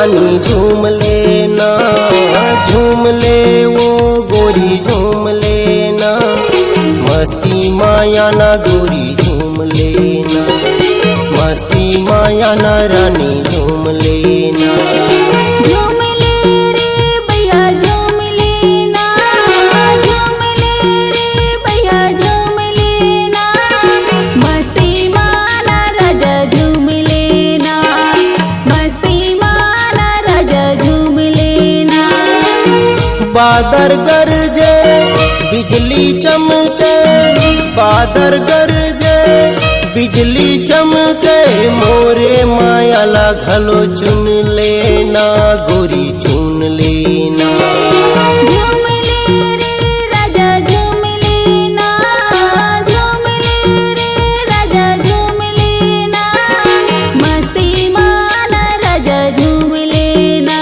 रानी झूम लेना, झूम ले वो गोरी झूम लेना, मस्ती माया ना गोरी झूम लेना, मस्ती माया ना रानी झूम लेना। झूम ले रे भैया झूम लेना, झूम ले रे भैया झूम लेना, मस्ती माना राजा झूम लेना, मस्ती माना राजा झूम लेना। बादल गरजे बिजली चमके, बादल गरजे बिजली चमके, मोरे माया ला घलो चुन लेना, गोरी चुन लेना। झूम ले रे राजा झूम लेना, झूम ले रे राजा झूम लेना, मस्ती माना राजा झूम लेना,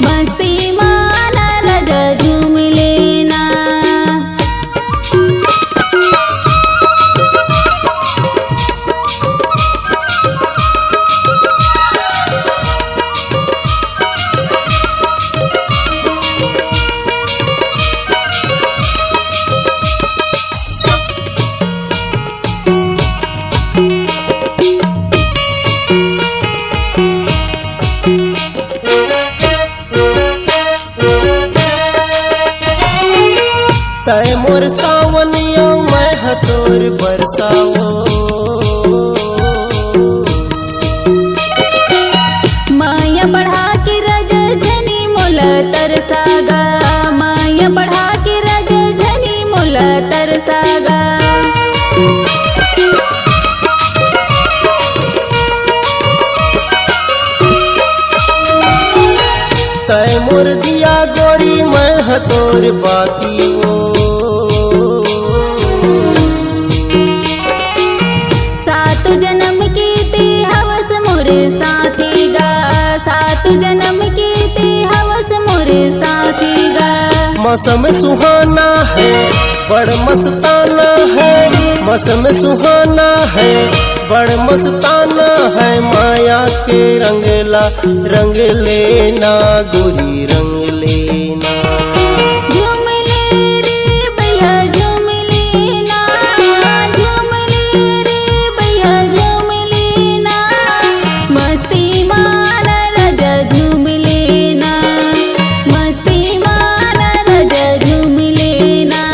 मस्ती माना राजा झूम लेना। तय मोर सावनियो मैं हतोर बरसाओ, माया बढ़ा के रज झनी मोला तरसागा, माया बढ़ा के रज झनी मोला तरसागा। तय मोर दिया गोरी मैं हतोर बाती वो, सात जन्म की ते हवस मोरे साथी गा, सात जन्म की ते हवस मोरे साथी गा। मौसम सुहाना है बड़ मस्ताना है, मौसम सुहाना है बड़ मस्ताना है, माया के रंगला रंग लेना, गोरी रंग लेना। झूम ले रे भैया झूम लेना, झूम ले रे भैया झूम लेना, मस्ती माना राजा झूम लेना, मस्ती माना राजा झूम लेना।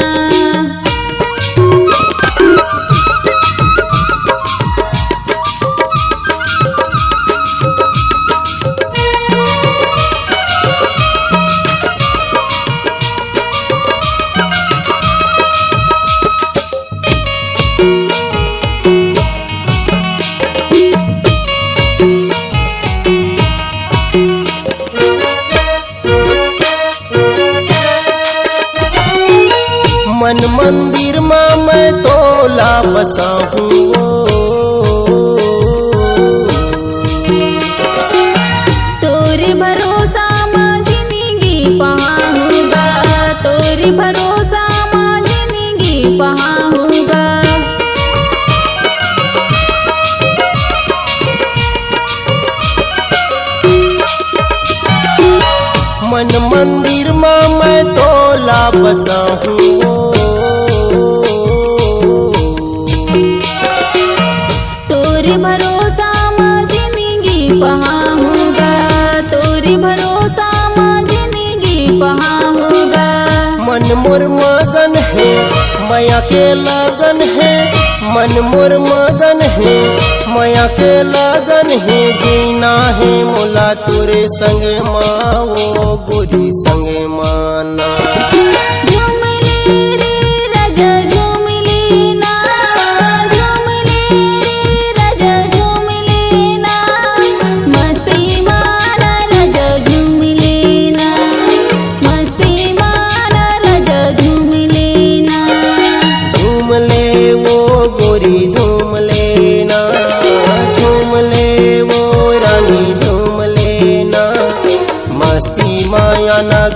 मन मंदिर में मैं तोला बसा हूँ, तोरे भरोसा मां जिंदगी पाऊंगा, तोरे भरोसा मां जिंदगी पाऊंगा। मन मंदिर में मैं तोला बसा हूँ, तोरे भरोसा मां जिंदगी पाऊंगा, तोरे भरोसा मां जिंदगी पाऊंगा। मन मोर मगन है माया के लगन है, मन मोर मगन है माया के लगन है, जीना है मोला तोरे संग माओ, गोरी संग माना। झूम ले रे राजा झूम लेना, झूम ले रे राजा झूम लेना, मस्ती माना राजा झूम लेना, मस्ती माना राजा झूम लेना। झूम ले वो गोरी झूम लेना, झूम ले वो रानी झूम लेना, मस्ती माया ना